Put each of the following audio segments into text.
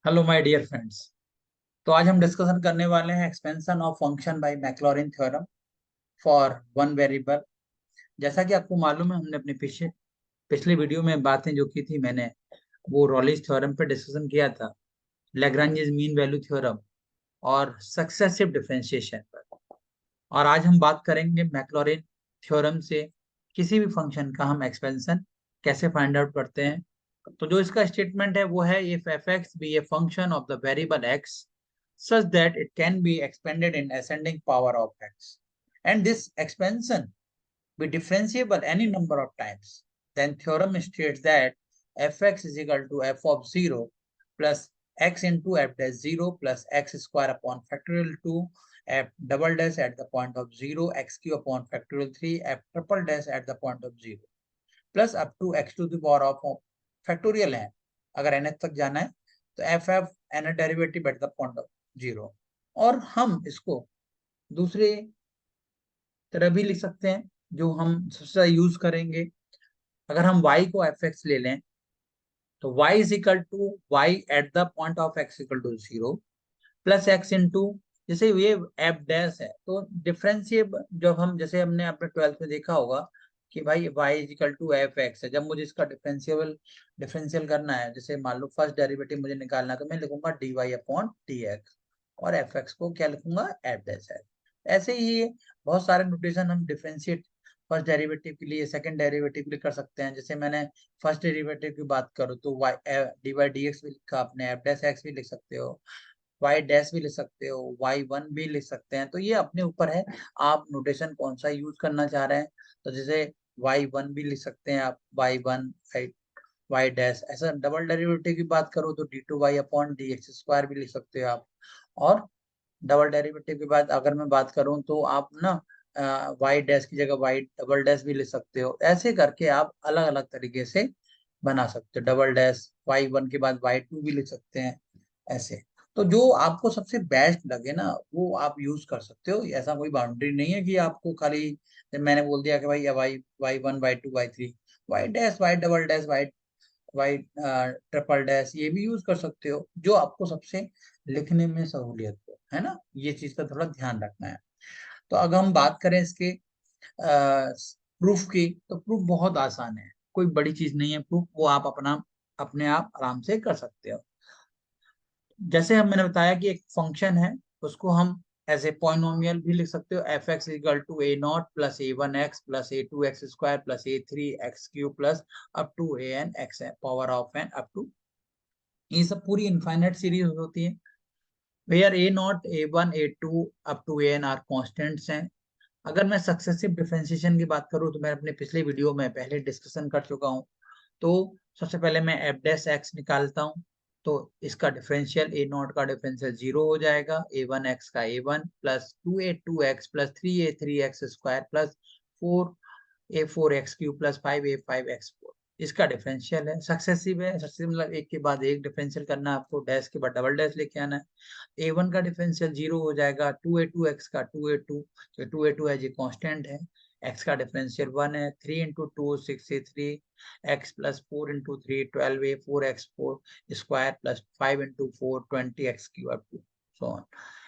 Hello my dear friends. तो आज हम डिस्कशन करने वाले हैं expansion of function by Maclaurin theorem for one variable. जैसा कि आपको मालूम है, हमने अपने पिछले वीडियो में बातें जो की थी, मैंने वो रॉलिस थ्योरम पे डिस्कशन किया था, लैग्रांज मीन वैल्यू थ्योरम और सक्सेसिव डिफरेंशिएशन पर। और आज हम बात करेंगे मैक्लॉरिन थ्योरम से किसी भी फंक्शन का हम एक्सपेंशन कैसे फाइंड आउट करते हैं। तो जो इसका स्टेटमेंट है वो है, if f x be a function of the variable x such that it can be expanded in ascending power of x, and this expansion be differentiable any number of times, then theorem states that fx is equal to f of 0 plus x into f dash 0 plus x square upon factorial 2 f double dash at the point of 0 x cube upon factorial 3 f triple dash at the point of 0 plus up to x to the power of factorial है। अगर nth तक जाना है तो F nth derivative eight the point of 0। और हम इसको दूसरे तरह भी लिख सकते हैं, जो हम सबसे यूज करेंगे। अगर हम y को एफ एक्स ले लें तो y is equal to y at the point of x equal to 0 plus x into, जैसे ये एफ डैश है तो डिफरेंशिएट, जब हम जैसे हमने अपने 12th में देखा होगा कि भाई y is equal to f x है, जब मुझे इसका डिफरेंशियल करना है, जैसे मान लो फर्स्ट डेरिवेटिव मुझे निकालना है, तो मैं लिखूंगा d y upon d x और एफ एक्स को क्या लिखूंगा, एफ डैश है। ऐसे ही बहुत सारे नोटेशन हम डिफरेंशिएट फर्स्ट डेरिवेटिव के लिए, सेकंड डेरिवेटिव के लिए कर सकते हैं। जैसे मैंने फर्स्ट डेरिवेटिव की बात करूँ तो y d y d x भी लिखा, आपने एफ डैश एक्स भी लिख सकते हो, वाई डैश भी लिख सकते हो, वाई वन भी लिख सकते हैं। तो ये अपने ऊपर है, आप नोटेशन कौन सा यूज करना चाह रहे हैं। तो जैसे वाई वन भी लिख सकते हैं आप, वाई वन वाई डैश। ऐसा डबल डेरिवेटिव की बात करो तो d two y upon d x square भी लिख सकते हो आप। और डबल डेरिवेटिव के बाद अगर मैं बात करूं तो आप ना वाई डैश की जगह वाई डबल डैश भी ले सकते हो। ऐसे करके आप अलग अलग तरीके से बना सकते हो। डबल डैश वाई वन के बाद वाई टू भी लिख सकते हैं ऐसे। तो जो आपको सबसे बेस्ट लगे ना वो आप यूज कर सकते हो। ऐसा कोई बाउंड्री नहीं है कि आपको खाली, जब मैंने बोल दिया कि भाई y y one y two y three, y dash y double dash y y triple dash ये भी यूज कर सकते हो, जो आपको सबसे लिखने में सहूलियत हो, है ना। ये चीज का थोड़ा ध्यान रखना है। तो अगर हम बात करें इसके प्रूफ की, तो प्रूफ बहुत आसान है, कोई बड़ी चीज नहीं है प्रूफ, वो आप अपना अपने आप आराम से कर सकते हो। जैसे हम मैंने बताया कि एक फंक्शन है, उसको हम एज ए पॉलिनोमियल भी लिख सकते हो। F x equal to a naught plus a one x plus a two x square plus a three x cube plus up to A n x power of n up to, ये सब पूरी infinite series होती है। Where a naught a one A two up to A n are constants हैं। अगर मैं successive differentiation की बात करूं तो मैं अपने पिछले वीडियो में पहले डिस्कशन कर चुका हूं। तो सबसे पहले मैं एफ डैश एक्स निकालता हूं, तो इसका डिफरेंशियल ए नॉट का डिफरेंशियल 0 हो जाएगा, ए वन एक्स का A one plus two A X plus three A three X square plus four A four X cube plus five A five X four. इसका differential है, successive है। Successive मतलब एक के बाद एक डिफरेंशियल करना है आपको, डैश के बाद डबल डैश लेके आना है। ए वन का डिफरेंशियल 0 हो जाएगा, टू ए एक्स का two a two as a constant है। एक्स का डिफरेंशियल 1 है, 3 into 2 6 a three x plus 4 into 3 12 a four x four square plus 5 into 4 20 x cube up to so on.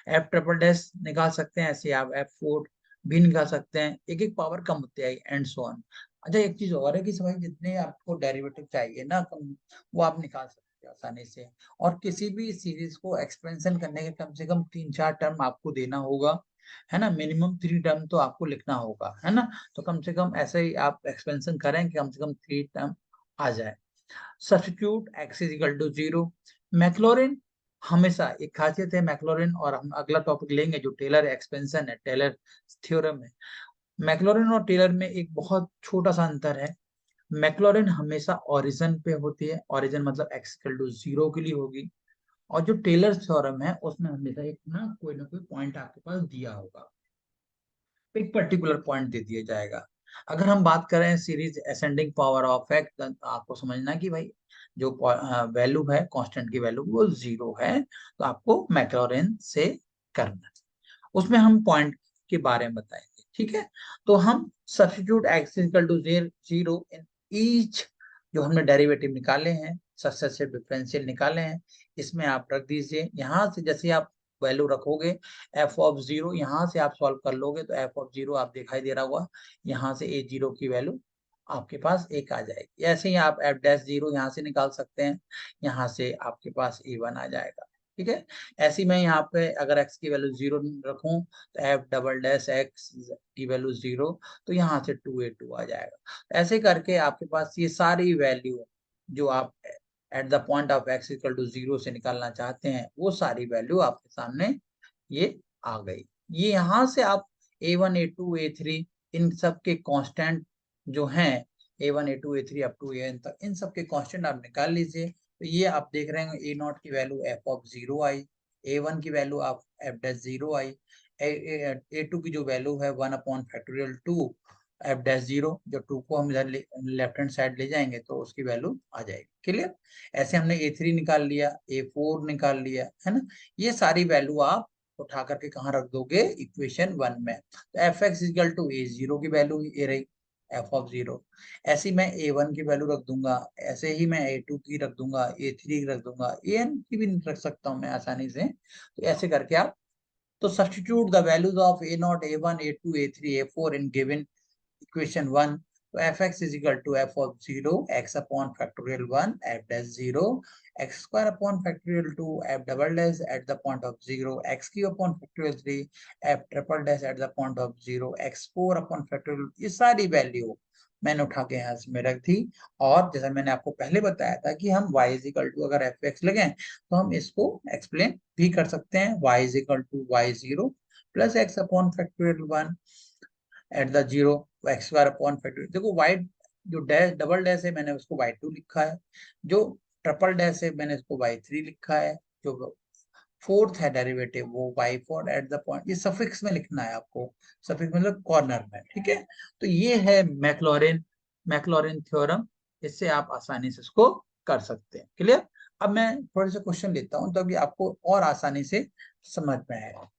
F triple dash निकाल सकते हैं ऐसे आप, F four भी निकाल सकते हैं, एक एक पावर कम होती है एंड सो ऑन। अच्छा, एक चीज और है कि भाई जितने आपको डेरिवेटिव चाहिए ना वो आप निकाल सकते हैं आसानी से। और किसी भी सीरीज को एक्सपेंशन करने के कम से कम 3-4 टर्म आपको देना होगा, है ना। मिनिमम 3 टर्म तो आपको लिखना होगा, है ना। तो कम से कम ऐसे ही आप एक्सपेंशन करें कि कम से कम 3 टर्म आ जाए। Substitute x is equal to 0। Maclaurin हमेशा एक खासियत है मैक्लॉरिन, और हम अगला टॉपिक लेंगे जो टेलर एक्सपेंशन है, टेलर थ्योरम है। मैक्लॉरिन और टेलर में एक बहुत छोटा सा अंतर है। मैक्लॉरिन हमेशा ओरिजिन पे होती है, ओरिजिन मतलब एक्स इक्वल टू 0 के लिए होगी। और जो टेलर थ्योरम है उसमें हमेशा एक ना कोई पॉइंट आपके पास दिया होगा, एक पर्टिकुलर पॉइंट दे दिया जाएगा। अगर हम बात करें series ascending power of x, तो आपको समझना कि भाई जो वैल्यू है, कांस्टेंट की वैल्यू वो 0 है, तो आपको मैक्लॉरिन से करना है। उसमें हम पॉइंट के बारे में बताएंगे, ठीक है। तो हम substitute x equal to 0 in each, जो हमने डेरिवेटिव निकाले हैं सक्सेसिव डिफरेंशियल निकाले हैं, इसमें आप रख दीजिए। यहाँ से जैसे आप वैल्यू रखोगे एफ ऑफ जीरो, यहाँ से आप सॉल्व कर लोगे तो एफ ऑफ जीरो आप दिखाई दे रहा होगा, यहाँ से ए जीरो की वैल्यू आपके पास एक आ जाएगी। ऐसे ही आप एफ डैश जीरो यहाँ से निकाल सकते हैं, यहाँ से आपके पास ए वन आ जाएगा। ठीक है, ऐसे ही मैं यहाँ पे अगर एक्स की वैल्यू जीरो रखूं तो एफ डबल डैश एक्स की वैल्यू जीरो, तो यहाँ से टू ए टू आ जाएगा। ऐसे करके आपके पास ये सारी वैल्यू जो आप at the point of x equal to zero से निकालना चाहते हैं, वो सारी वैल्यू आपके सामने ये आ गई। ये यहाँ से आप A one A two A three इन सब के कांस्टेंट जो हैं, A one A two A three up to A N तक, इन सब के कांस्टेंट आप निकाल लीजिए। तो ये आप देख रहे हैं ए नॉट की वैल्यू एफ ऑफ जीरो आई, ए वन की वैल्यू आप एफ डैश जीरो आई, ए टू की जो वैल्यू है one upon factorial two f dash zero, जो टू को हम इधर लेफ्ट हैंड साइड ले जाएंगे तो उसकी वैल्यू आ जाएगी। क्लियर, ऐसे हमने ए थ्री निकाल लिया, ए फोर निकाल लिया, है ना। ये सारी वैल्यू आप उठा करके कहाँ रख दोगे, इक्वेशन वन में। तो f x equal to a zero की वैल्यू ये रही एफ ऑफ जीरो, ऐसी मैं ए वन की वैल्यू रख दूंगा, ऐसे ही मैं ए टू की रख दूंगा, ए थ्री की रख दूंगा, ए एन की भी रख सकता हूँ मैं आसानी से। तो ऐसे करके आप, तो substitute the values of a naught a one A two A three a four in given equation 1. So fx is equal to f of 0 x upon factorial 1 f dash 0 x square upon factorial 2 f double dash at the point of 0 x cube upon factorial 3 f triple dash at the point of 0 x 4 upon factorial। ये सारी value मैंने उठा के यहाँ से में रख दी। और जैसा मैंने आपको पहले बताया था कि हम y इज इक्वल टू अगर एफ एक्स लगे तो हम इसको एक्सप्लेन भी कर सकते हैं, y is equal to y zero plus x upon factorial 1 at the zero x square upon factorial. देखो वाइट जो डैश डबल डैश है मैंने उसको वाई टू लिखा है, जो ट्रिपल डैश है मैंने इसको वाई थ्री लिखा है, जो फोर्थ है डेरिवेटिव वो y four at the point, ये सफिक्स में लिखना है आपको, सफिक्स मतलब कॉर्नर में। ठीक है, तो ये है मैक्लॉरिन मैक्लॉरिन थ्योरम, इससे आप आसानी से इसको कर सकते हैं। क्लियर, अब मैं थोड़े से क्वेश्चन लेता हूँ ताकि आपको और आसानी से समझ में आएगा।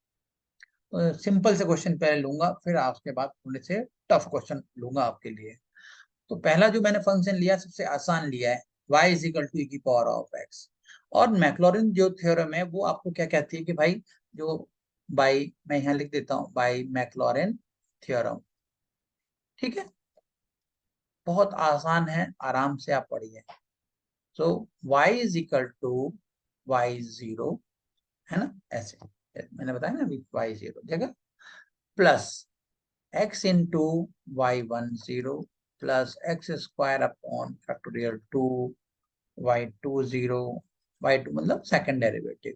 सिंपल से क्वेश्चन पहले लूंगा, फिर उसके बाद थोड़े से टफ क्वेश्चन लूंगा आपके लिए। तो पहला जो मैंने फंक्शन लिया सबसे आसान लिया है, y is equal to E की पावर ऑफ x। और मैक्लॉरिन जो थ्योरम है वो आपको क्या कहती है कि भाई जो बाई, मैं यहाँ लिख देता हूँ बाई मैक्लॉरिन थ्योरम। ठीक है, बहुत आसान है, आराम से आप पढ़िए। So y is equal to y zero, है ना, ऐसे मैंने बताया ना अभी, वाई जीरो जगह plus x into y one zero plus x square upon factorial two y two zero, y two मतलब सेकंड डेरिवेटिव।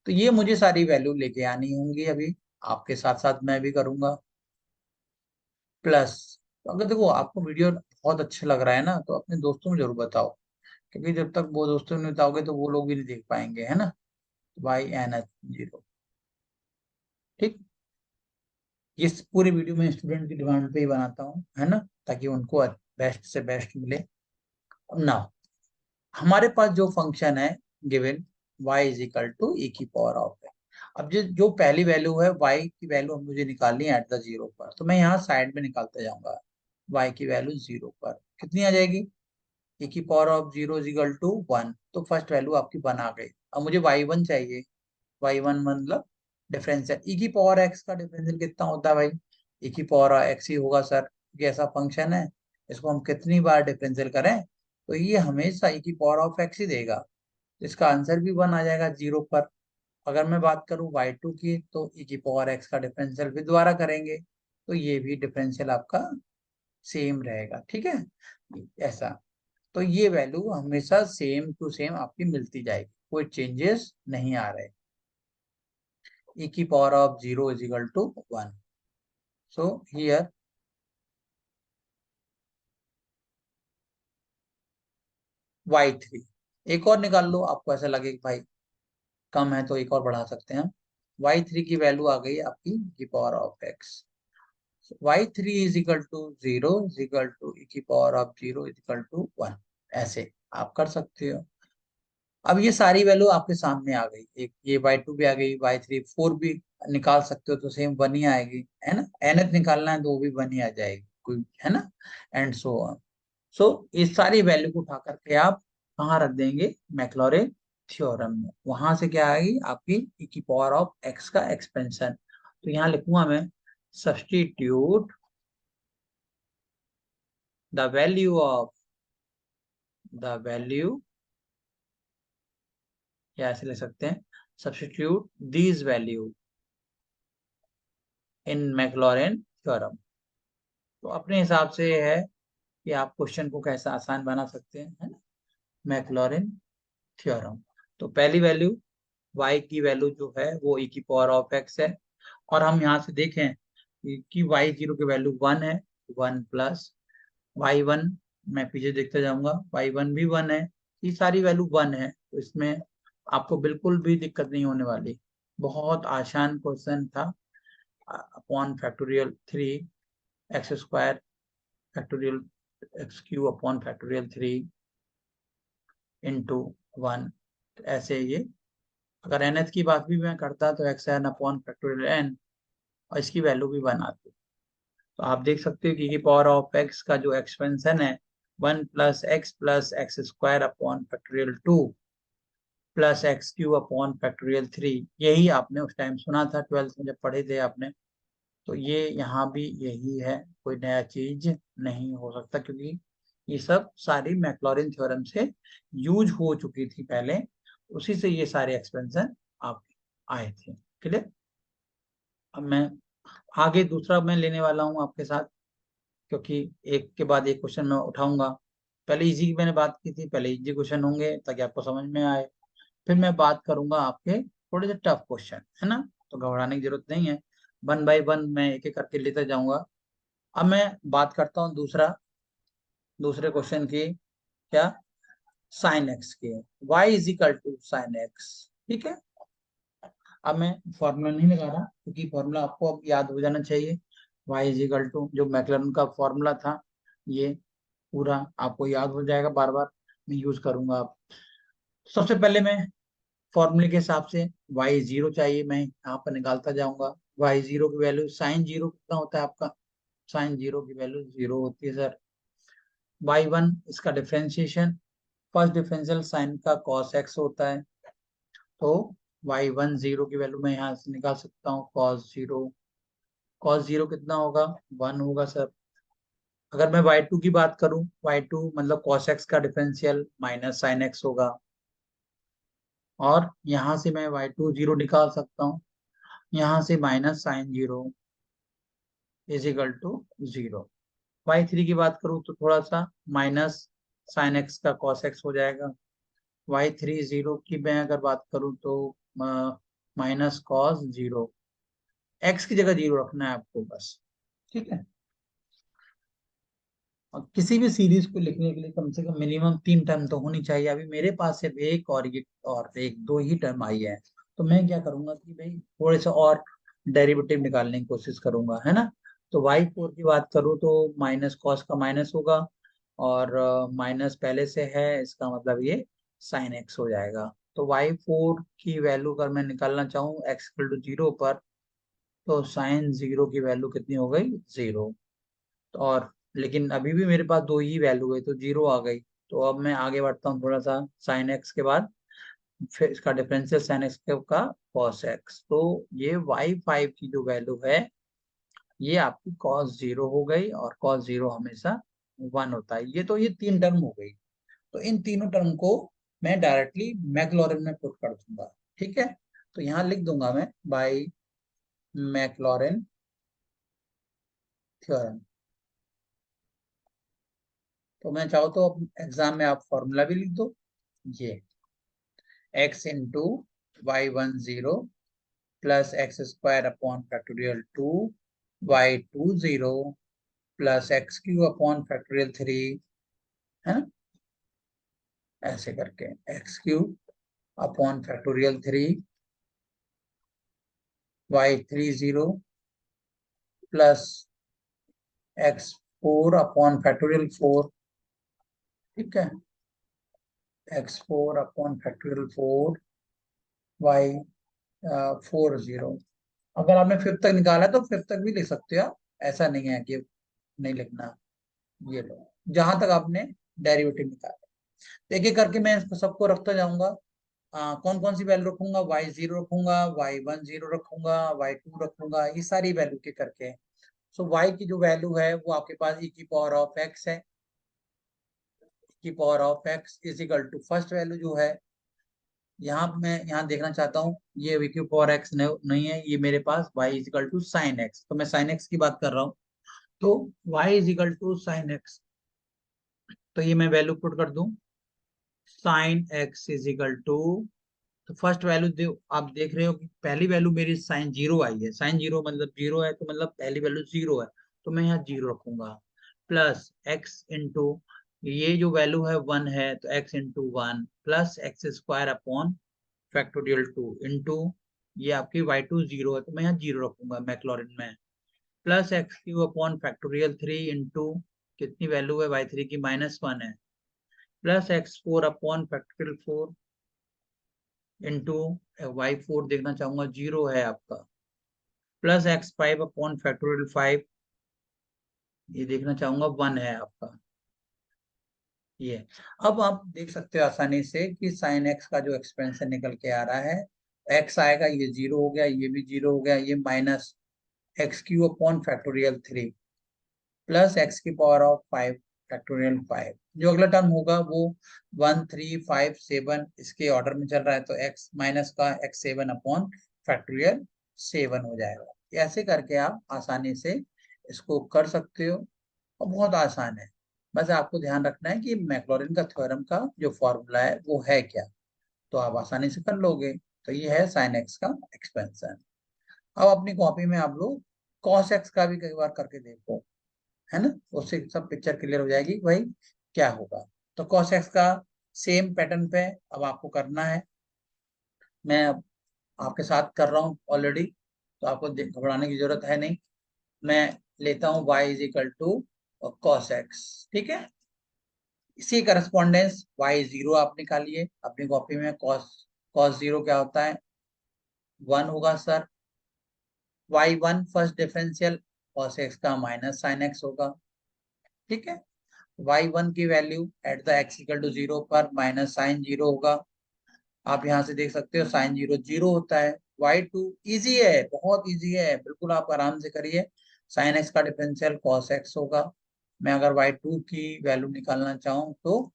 तो ये मुझे सारी वैल्यू लेके आनी होंगी, अभी आपके साथ साथ मैं भी करूंगा। प्लस, तो अगर देखो आपको वीडियो बहुत अच्छा लग रहा है ना तो अपने दोस्तों में जरूर बताओ, क्योंकि जब तक वो दोस्तों में बताओगे तो वो लोग भी नहीं देख पाएंगे, है ना। वाई एन एच जीरो, ठीक। ये पूरी वीडियो में स्टूडेंट की डिमांड पे ही बनाता हूँ, है ना, ताकि उनको बेस्ट से बेस्ट मिले। ना, हमारे पास जो फंक्शन है given y is equal to E की पावर ऑफ है। अब जो पहली वैल्यू है y की वैल्यू मुझे निकालनी है एट द जीरो पर, तो मैं यहाँ साइड में निकालते जाऊंगा। y की वैल्यू जीरो पर कितनी आ जाएगी, ई की power of zero is equal to one, तो फर्स्ट वैल्यू आपकी वन आ गई। अब मुझे वाई वन चाहिए, वाई वन मतलब डिफरेंशियल, ई की पावर एक्स का डिफरेंशियल कितना होता है भाई, ई की पावर एक्स ही होगा सर, ये ऐसा फंक्शन है, इसको हम कितनी बार डिफरेंशियल करें तो ये हमेशा ई की पावर ऑफ एक्स ही देगा, तो इसका आंसर भी वन आ जाएगा जीरो पर। अगर मैं बात करूं वाई टू की तो ई की पावर एक्स का डिफरेंशियल भी दोबारा करेंगे तो ये भी डिफरेंशियल आपका सेम रहेगा। ठीक है, ऐसा, तो ये वैल्यू हमेशा सेम टू सेम आपकी मिलती जाएगी, कोई चेंजेस नहीं आ रहे। e की power of zero is equal to one. So here y three, एक और निकाल लो, आपको ऐसा लगे कि भाई कम है तो एक और बढ़ा सकते हैं। वाई थ्री की वैल्यू आ गई आपकी की power of X, Y three is equal to zero is equal to E की power of zero is equal to one, ऐसे आप कर सकते हो। अब ये सारी वैल्यू आपके सामने आ गई, एक ये वाई टू भी आ गई, वाई थ्री फोर भी निकाल सकते हो तो सेम वन ही आएगी, है ना, एनथ निकालना है तो वो भी वन ही आ जाएगी कोई, है ना, एंड सो ऑन। सो इस सारी वैल्यू को उठा करके आप कहाँ रख देंगे, मैक्लॉरिन थ्योरम में। वहां से क्या आएगी आपकी e की पावर ऑफ x का एक्सपेंशन। तो यहाँ लिखूंगा मैं सब्स्टिट्यूट द वैल्यू, या ऐसे ले सकते हैं substitute these value in Maclaurin theorem. तो अपने हिसाब से है कि आप क्वेश्चन को कैसा आसान बना सकते हैं, है ना, मैक्लॉरिन थ्योरम। तो पहली वैल्यू y की वैल्यू जो है वो e की पावर ऑफ x है, और हम यहाँ से देखें कि y0 की वैल्यू 1 है, 1 प्लस y1, मैं पीछे देखते जाऊंगा, y1 भी 1 है, ये सारी वैल्यू 1 है। तो इसमें आपको बिल्कुल भी दिक्कत नहीं होने वाली, बहुत आसान क्वेश्चन था। Upon factorial 3 x² factorial x³ upon factorial 3 × 1, ऐसे ये। अगर nth की बात भी मैं करता तो xn अपॉन फैक्टोरियल n, और इसकी वैल्यू भी 1 आती। तो आप देख सकते हो कि पावर ऑफ x का जो एक्सपेंशन है 1 plus x² upon factorial 2 plus x³ upon factorial 3, यही आपने उस टाइम सुना था 12th में जब पढ़े थे आपने। तो ये यहाँ भी यही है, कोई नया चीज नहीं हो सकता, क्योंकि ये सब सारी मैक्लॉरिन थ्योरम से यूज हो चुकी थी पहले, उसी से ये सारे एक्सपेंशन आप आए थे। क्लियर। अब मैं आगे दूसरा मैं लेने वाला हूँ आपके साथ, क्योंकि एक के बाद एक क्वेश्चन मैं उठाऊंगा। पहले इजी की मैंने बात की थी, पहले इजी क्वेश्चन होंगे ताकि आपको समझ में आए, फिर मैं बात करूंगा आपके थोड़े से टफ क्वेश्चन, है ना। तो घबराने की जरूरत नहीं है, 1 बाय 1 मैं एक एक करके लेते जाऊंगा। अब मैं बात करता हूँ दूसरे क्वेश्चन की, क्या, साइन एक्स की, y = sin x। ठीक है। अब मैं फॉर्मूला नहीं लगा रहा, क्योंकि फॉर्मूला आपको अब याद हो जाना चाहिए। y जो मैक्लॉरिन का फॉर्मूला था, ये पूरा आपको याद हो जाएगा, बार बार मैं यूज करूंगा। आप सबसे पहले मैं फॉर्मूले के हिसाब से y0 चाहिए, मैं यहाँ पर निकालता जाऊंगा। y0 की वैल्यू, sin 0 कितना होता है आपका, sin 0 की वैल्यू 0 होती है सर। y1 इसका डिफ्रेंशिएशन, फर्स्ट डिफरेंशियल साइन का cos x होता है, तो y1 0 की वैल्यू मैं यहाँ से निकाल सकता हूँ cos 0 कितना होगा, 1 होगा सर। अगर मैं y2 की बात करूं, y2 मतलब cos x का डिफरेंशियल माइनस sin x होगा, और यहाँ से मैं y2 0 निकाल सकता हूँ, यहाँ से माइनस sin 0 = 0। y3 की बात करूँ तो थोड़ा सा माइनस sin x का cos x हो जाएगा। y3 0 की मैं अगर बात करूँ तो -cos 0, x की जगह 0 रखना है आपको बस। ठीक है। और किसी भी सीरीज को लिखने के लिए कम से कम मिनिमम 3 टर्म तो होनी चाहिए। अभी मेरे पास सिर्फ एक और ये और एक दो ही टर्म आई है, तो मैं क्या करूंगा कि भाई थोड़े से और डेरिवेटिव निकालने की कोशिश करूंगा, है ना। तो y4 की बात करूँ तो माइनस कॉस का माइनस होगा, और माइनस पहले से है, इसका मतलब ये साइन एक्स हो जाएगा। तो y4 की वैल्यू अगर मैं निकालना चाहूँ x = 0 पर, तो sin 0 की वैल्यू कितनी हो गई, 0। और लेकिन अभी भी मेरे पास दो ही वैल्यू है, तो 0 आ गई। तो अब मैं आगे बढ़ता हूँ थोड़ा सा, साइन एक्स के बाद फिर इसका डिफरेंशियल साइन एक्स का कॉस एक्स। तो ये y5 की जो वैल्यू है, ये आपकी cos 0 हो गई, और cos 0 हमेशा 1 होता है। ये 3 टर्म हो गई। तो इन तीनों टर्म को मैं डायरेक्टली मैक्लॉरिन में पुट कर दूंगा। ठीक है। तो यहाँ लिख दूंगा मैं बाय मैक्लॉरिन थ्योरम। तो मैं चाहूँ तो एग्जाम में आप फॉर्मूला भी लिख दो, ये x into y10 plus x² upon factorial 2 y20 plus x³ upon factorial 3, है ना, ऐसे करके x³ upon factorial 3 y30 plus x4 upon factorial 4। ठीक है, x4 अपॉन फैक्टोरियल 4 y40। अगर आपने 5th तक निकाला है तो 5th तक भी लिख सकते हो आप, ऐसा नहीं है कि नहीं लिखना। ये लो, जहां तक आपने डेरिवेटिव निकाला। तो एक एक करके मैं इसको सबको रखता जाऊंगा। कौन कौन सी वैल्यू रखूंगा, y0 रखूंगा, y10 रखूंगा, y2 रखूंगा, ये सारी वैल्यू के करके। सो y की जो वैल्यू है वो आपके पास e की पावर ऑफ x है। की power of x is equal to first value जो है, यहाँ मैं यहाँ देखना चाहता हूँ, ये v की पावर x नहीं है, ये मेरे पास y is equal to sine x, तो मैं साइन x की बात कर रहा हूँ। तो y is equal to sine x, तो ये मैं वैल्यू पुट कर दूं, sine x is equal to, तो फर्स्ट वैल्यू आप देख रहे हो कि पहली वैल्यू मेरी साइन जीरो आई है, साइन जीरो मतलब जीरो है, तो मतलब पहली वैल्यू जीरो है, तो मैं यहाँ जीरो रखूंगा। प्लस एक्स इंटू, ये जो वैल्यू है वन है, तो x into one plus x square upon factorial two into, ये आपकी वाई टू जीरो है, तो मैं यहाँ जीरो रखूंगा मैक्लॉरिन में। Plus x cube upon factorial three into, कितनी वैल्यू है वाई थ्री की, -1 है, plus x four upon factorial four into y four देखना चाहूंगा जीरो है आपका, plus x five upon factorial five, ये देखना चाहूंगा वन है आपका। ये अब आप देख सकते हो आसानी से कि साइन एक्स का जो एक्सपेंशन निकल के आ रहा है, एक्स आएगा, ये जीरो हो गया, ये भी जीरो हो गया, ये minus X cube upon factorial three plus X की power of five factorial five. जो अगला टर्म होगा वो 1 3 5 7 इसके ऑर्डर में चल रहा है, तो एक्स माइनस का x seven upon factorial seven हो जाएगा। ऐसे करके आप आसानी से इसको कर सकते हो, और बहुत आसान है। बस आपको ध्यान रखना है कि मैक्लॉरिन का थ्योरम का जो फॉर्मूला है वो है क्या, तो आप आसानी से कर लोगे। तो ये है साइन एक्स का एक्सपेंशन। अब अपनी कॉपी में आप लोग कॉस एक्स का भी कई बार करके देखो, है ना, उससे सब पिक्चर क्लियर हो जाएगी कि भाई क्या होगा। तो cos x का सेम पैटर्न पे अब आपको करना है, मैं अब आपके साथ कर रहा हूँ ऑलरेडी, तो आपको घबराने की जरूरत है नहीं। मैं लेता हूँ y is equal to cos x, ठीक है। इसी करस्पॉन्डेंस y0 आप निकालिए अपनी कॉपी में, cos cos जीरो क्या होता है, वन होगा sir. y1 first differential, cos x का माइनस साइन x होगा, ठीक है। y1 की value at the x equal to zero पर माइनस साइन जीरो होगा, आप यहाँ से देख सकते हो साइन जीरो जीरो होता है। y2 इजी है, बहुत इजी है, बिल्कुल आप आराम से करिए। साइन x का डिफरेंशियल cos x होगा, मैं अगर y2 की वैल्यू निकालना चाहूँ तो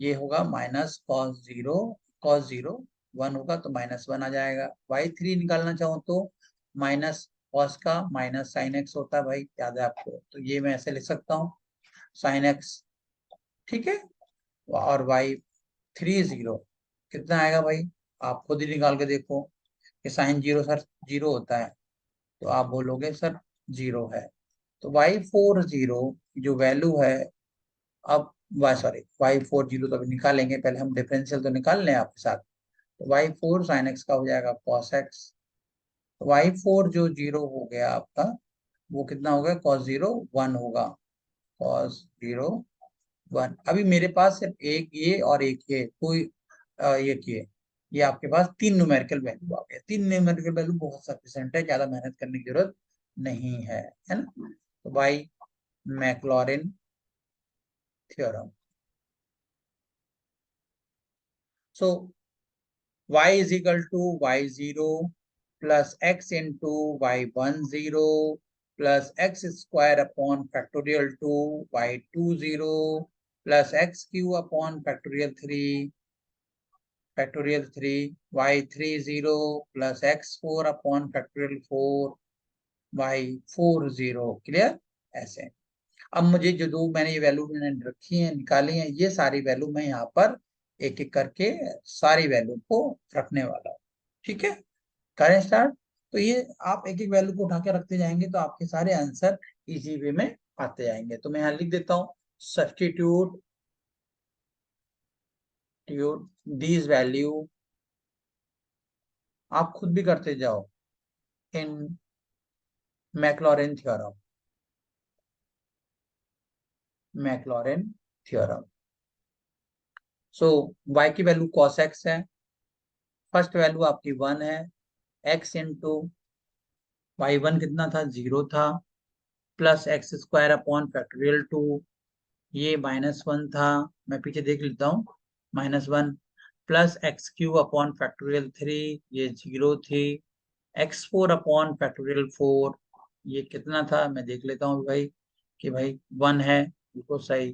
ये होगा माइनस कॉस जीरो वन होगा, तो -1 आ जाएगा। y3 निकालना चाहूँ तो माइनस कॉस का माइनस साइन x होता है, भाई याद है आपको, तो ये मैं ऐसे लिख सकता हूँ साइन x, ठीक है। और y30 कितना आएगा भाई, आप खुद ही निकाल के देखो कि साइन जीरो सर जीरो होता है, तो आप बोलोगे सर जीरो है। तो y40 जो वैल्यू है, अब y40 तो अभी निकालेंगे, पहले हम डिफरेंशियल तो निकाल लें आपके साथ। तो y4 साइन एक्स का हो जाएगा cos x, तो y4 जो जीरो हो गया आपका, वो कितना हो गया, cos जीरो वन होगा, cos जीरो वन। अभी मेरे पास सिर्फ एक ये और एक ये, कोई ये आपके पास तीन न्यूमेरिकल वैल्यू आ गया, तीन न्यूमेरिकल वैल्यू बहुत सफिशिएंट है, ज्यादा मेहनत करने की जरूरत नहीं है ना। तो by Maclaurin theorem, so y is equal to y0 plus x into y10 plus x square upon factorial 2 y20 plus x cube upon factorial 3 y30 plus x4 upon factorial 4 y40, clear. ऐसे अब मुझे जो दो मैंने ये value मैंने रखी है निकाली है, ये सारी वैल्यू मैं यहाँ पर एक एक करके सारी वैल्यू को रखने वाला हूँ, ठीक है। करें स्टार्ट। तो ये आप एक एक वैल्यू को उठा के रखते जाएंगे तो आपके सारे आंसर इजी वे में आते जाएंगे। तो मैं यहाँ लिख देता हूँ सब्स्टिट्यूट दीज वैल्यू, आप खुद भी करते जाओ, इन मैक्लॉरिन थ्योरम, मैक्लॉरिन थ्योरम। सो y की वैल्यू cos x है, फर्स्ट वैल्यू आपकी वन है, x इंटू y1 कितना था, जीरो था, plus x square upon factorial to, ये -1 था, मैं पीछे देख लेता हूँ, -1 plus x cube upon factorial 3, ये 0 थी। x4 अपॉन फैक्टोरियल 4, ये कितना था मैं देख लेता हूँ भाई कि भाई 1 है, बिल्कुल सही।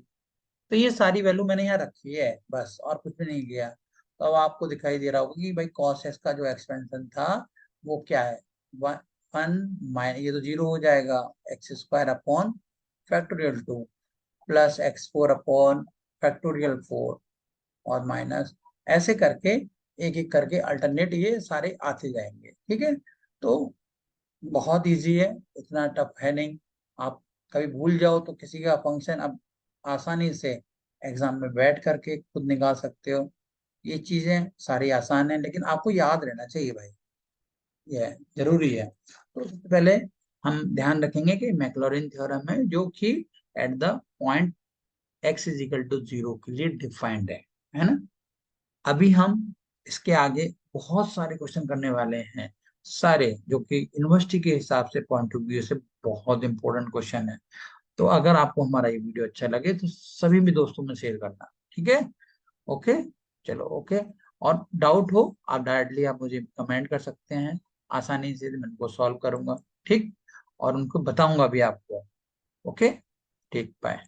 तो ये सारी वैल्यू मैंने यहाँ रखी है बस, और कुछ भी नहीं किया। तो अब आपको दिखाई दे रहा होगा कि भाई cos s का जो एक्सपेंशन था वो क्या है, 1 ये तो 0 हो जाएगा, x² upon factorial 2 plus x4 upon factorial 4 और माइनस, ऐसे करके एक एक करके अल्टरनेट ये सारे आते जाएंगे। ठीक है, तो बहुत इजी है, इतना टफ है नहीं। आप कभी भूल जाओ तो किसी का फंक्शन अब आसानी से एग्जाम में बैठ करके खुद निकाल सकते हो। ये चीजें सारी आसान है, लेकिन आपको याद रहना चाहिए भाई, ये जरूरी है। तो सबसे पहले हम ध्यान रखेंगे कि मैक्लॉरिन थ्योरम है जो कि at the point x is equal to 0 के लिए डिफाइंड है ना। अभी हम इसके आगे बहुत सारे क्वेश्चन करने वाले हैं, सारे जो कि यूनिवर्सिटी के हिसाब से पॉइंट ऑफ व्यू से बहुत इंपॉर्टेंट क्वेश्चन है। तो अगर आपको हमारा ये वीडियो अच्छा लगे तो सभी भी दोस्तों में शेयर करना, ठीक है। ओके, चलो ओके। और डाउट हो आप डायरेक्टली आप मुझे कमेंट कर सकते हैं, आसानी से मैं उनको सॉल्व करूंगा, ठीक। और उनको बताऊंगा भी आपको। ओके, ठीक, बाय।